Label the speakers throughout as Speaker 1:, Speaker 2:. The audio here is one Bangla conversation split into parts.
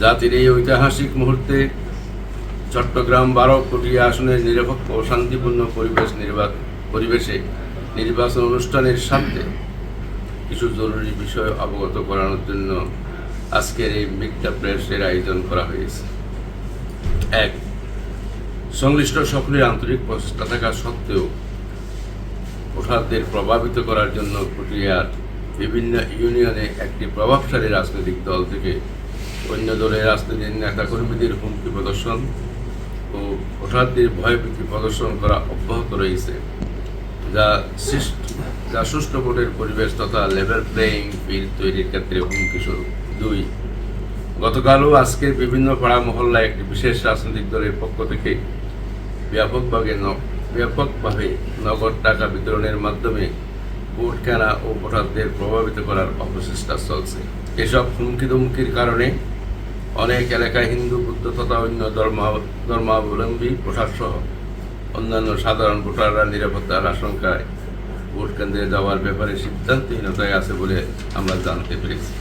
Speaker 1: জাতির এই ঐতিহাসিক মুহূর্তে চট্টগ্রাম 12 কোটি আসনের নিরপেক্ষ ও শান্তিপূর্ণ পরিবেশে নির্বাচন অনুষ্ঠানের সাথে কিছু জরুরি বিষয় অবগত করানোর জন্য আজকের এই মিথ্যা প্রেসের আয়োজন করা হয়েছে। 1. সংশ্লিষ্ট সকলের আন্তরিক প্রচেষ্টা থাকা সত্ত্বেও ভোটারদের প্রভাবিত করার জন্য প্রক্রিয়ার বিভিন্ন ইউনিয়নে একটি প্রভাবশালী রাজনৈতিক দল থেকে অন্য দলের রাজনৈতিক নেতাকর্মীদের হুমকি প্রদর্শন ও ভোটারদের ভয়ভীতি প্রদর্শন করা অব্যাহত রয়েছে, যা সুষ্ঠু ভোটের পরিবেশ তথা লেভেল প্লেয়িং ফিল্ড তৈরির ক্ষেত্রে হুমকি স্বরূপ। 2. গতকালও আজকের বিভিন্ন পাড়া মহল্লায় একটি বিশেষ রাজনৈতিক দলের পক্ষ থেকে ব্যাপকভাবে নগদ টাকা বিতরণের মাধ্যমে ভোট কেনা ও ভোটারদের প্রভাবিত করার অপচেষ্টা চলছে। এসব হুমকির কারণে অনেক এলাকায় হিন্দু, বুদ্ধ তথা অন্য ধর্মাবলম্বী ভোটারসহ অন্যান্য সাধারণ ভোটাররা নিরাপত্তার আশঙ্কায় ভোট কেন্দ্রে যাওয়ার ব্যাপারে সিদ্ধান্তহীনতায় আছে বলে আমরা জানতে পেরেছি।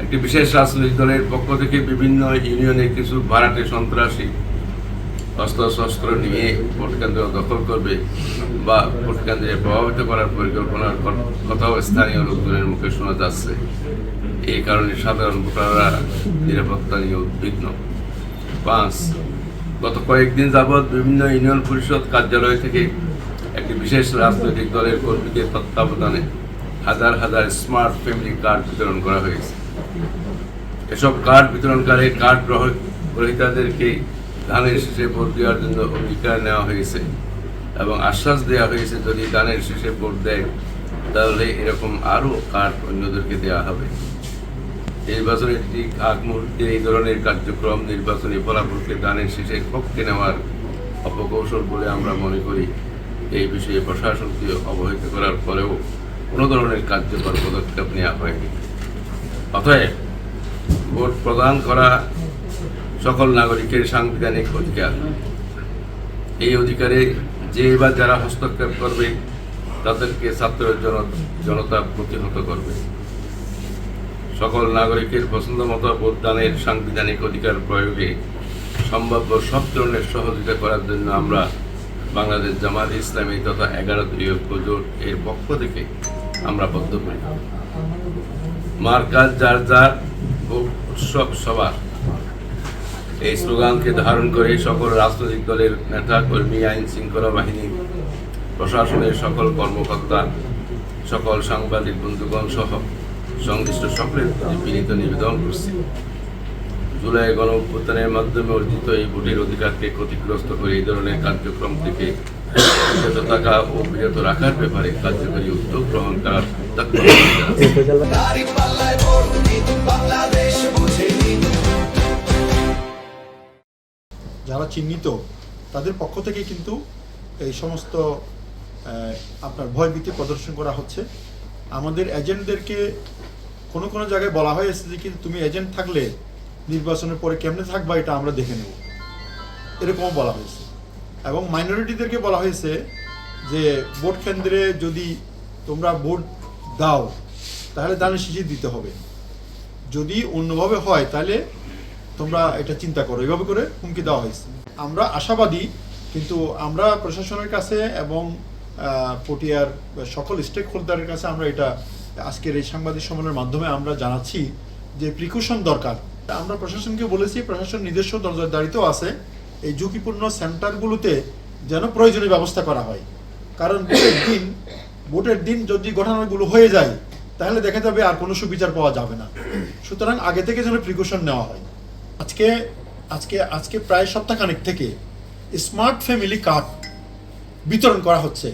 Speaker 1: একটি বিশেষ রাজনৈতিক দলের পক্ষ থেকে বিভিন্ন ইউনিয়নে কিছু ভাড়াটে সন্ত্রাসী অস্ত্র নিয়ে ভোট কেন্দ্র দখল করবে বা ভোট কেন্দ্রে প্রভাবিত করার পরিকল্পনার কথাও স্থানীয় লোকজনের মুখে শোনা যাচ্ছে। এই কারণে সাধারণ ভোটাররা নিরাপত্তা নিয়ে উদ্বিগ্ন। 5. গত কয়েকদিন যাবৎ বিভিন্ন ইউনিয়ন পরিষদ কার্যালয় থেকে একটি বিশেষ রাজনৈতিক দলের কর্মীদের তত্ত্বাবধানে হাজার হাজার স্মার্ট ফ্যামিলি কার্ড বিতরণ করা হয়েছে। এসব কার্ড বিতরণকারী কার্ড গ্রহীতাদেরকে ধানের শীষে ভোট দেওয়ার জন্য অঙ্গীকার নেওয়া হয়েছে এবং আশ্বাস দেওয়া হয়েছে যদি ধানের শীষে ভোট দেয় তাহলে এরকম আরও কার্ড অন্যদেরকে দেওয়া হবে। নির্বাচনের ঠিক আগ মুহূর্তে এই ধরনের কার্যক্রম নির্বাচনী ফলাফলকে ধানের শীষের পক্ষে নেওয়ার অপকৌশল বলে আমরা মনে করি। এই বিষয়ে প্রশাসনকে অবহিত করার পরেও কোনো ধরনের কার্যকর পদক্ষেপ নেওয়া হয়নি। অতএব ভোট প্রদান করা সকল নাগরিকের সাংবিধানিক অধিকার। এই অধিকারে যে বা যারা হস্তক্ষেপ করবে তাদেরকে ছাত্র জনতা প্রতিহত করবে। সকল নাগরিকের পছন্দ মতো ভোটদানের সাংবিধানিক অধিকার প্রয়োগে সম্ভাব্য সব ধরনের সহযোগিতা করার জন্য আমরা বাংলাদেশ জামায়াতে ইসলামী তথা 11 দলীয় জোট এর পক্ষ থেকে আমরা বদ্ধপরিকর। মার্কাজ যার যার উৎসব সবার এই স্লোগানকে ধারণ করে সকল রাজনৈতিক দলের নেতা কর্মী, আইন শৃঙ্খলা বাহিনী, প্রশাসনের সকল কর্মকর্তা, সকল সাংবাদিক বন্ধুগণ সহ সংশ্লিষ্ট সকলের বিনীত নিবেদন করছি, জুলাই গণ অভ্যুত্থানের মাধ্যমে অর্জিত এই ভোটের অধিকারকে ক্ষতিগ্রস্ত করে এই ধরনের কার্যক্রম থেকে বিরত থাকা ও বিরত রাখার ব্যাপারে কার্যকরী উদ্যোগ গ্রহণ করার
Speaker 2: যারা চিহ্নিত তাদের পক্ষ থেকে কিন্তু এই সমস্ত আপনার ভয়ভীতি প্রদর্শন করা হচ্ছে। আমাদের এজেন্টদেরকে কোনো কোনো জায়গায় বলা হয়েছে যে কিন্তু তুমি এজেন্ট থাকলে নির্বাচনের পরে কেমনে থাকবা এটা আমরা দেখে নেব, এরকমও বলা হয়েছে। এবং মাইনরিটিদেরকে বলা হয়েছে যে ভোট কেন্দ্রে যদি তোমরা ভোট দাও তাহলে ধানের শীষে দিতে হবে, যদি অন্যভাবে হয় তাহলে তোমরা এটা চিন্তা করো, এইভাবে করে হুমকি দেওয়া হয়েছে। আমরা আশাবাদী, কিন্তু আমরা প্রশাসনের কাছে এবং পটিয়ার সকল স্টেক হোল্ডারের কাছে আমরা এটা আজকের এই সাংবাদিক সম্মেলনের মাধ্যমে আমরা জানাচ্ছি যে প্রিকশন দরকার। আমরা প্রশাসনকে বলেছি, প্রশাসন নিজস্ব নজরদারিতেও আছে, এই ঝুঁকিপূর্ণ সেন্টারগুলোতে যেন প্রয়োজনীয় ব্যবস্থা করা হয়। কারণ ভোটের দিন যদি ঘটনাগুলো হয়ে যায় তাহলে দেখা যাবে আর কোনো সুবিচার পাওয়া যাবে না। সুতরাং আগে থেকে যেন প্রিকশন নেওয়া হয়। আজকে প্রায় সপ্তাহখানেক থেকে স্মার্ট ফ্যামিলি কার্ড বিতরণ করা হচ্ছে।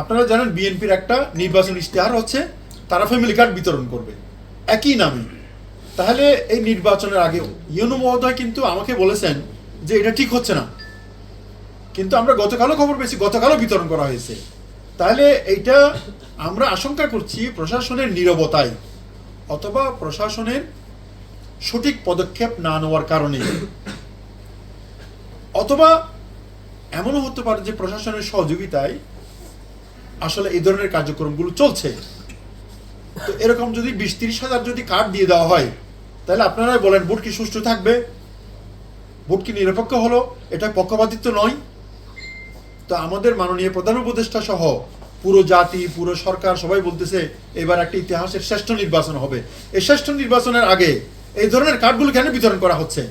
Speaker 2: আপনারা জানেন বিএনপির একটা নির্বাচন ইশতেহার হচ্ছে, তারা ফ্যামিলি কার্ড বিতরণ করবে একই নামে। তাহলে এই নির্বাচনের আগে ইউনু মহোদয় কিন্তু আমাকে বলেছেন যে এটা ঠিক হচ্ছে না, কিন্তু আমরা গতকালও খবর পেয়েছি গতকালও বিতরণ করা হয়েছে। তাহলে এইটা আমরা আশঙ্কা করছি প্রশাসনের নীরবতায় অথবা প্রশাসনের সঠিক পদক্ষেপ না নেওয়ার কারণে, অথবা এমনও হতে পারে যে প্রশাসনের সহযোগিতায় আসলে এই ধরনের কার্যক্রমগুলো চলছে। তো এরকম যদি 20-30 হাজার যদি কার্ড দিয়ে দেওয়া হয় তাহলে আপনারাই বলেন ভোট কি সুষ্ঠু থাকবে? ভোট কি নিরপেক্ষ হলো? এটা পক্ষপাতিত্ব নয়? তো আমাদের মাননীয় প্রধান উপদেষ্টা সহ পুরো জাতি, পুরো সরকার সবাই বলতেছে এবার একটা ইতিহাসের শ্রেষ্ঠ নির্বাচন হবে। এই শ্রেষ্ঠ নির্বাচনের আগে এই ধরনের কার্ডগুলো কেন বিতরণ করা হচ্ছে?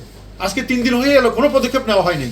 Speaker 2: আজকে 3 দিন হয়ে গেল, কোনো পদক্ষেপ নেওয়া হয়নি।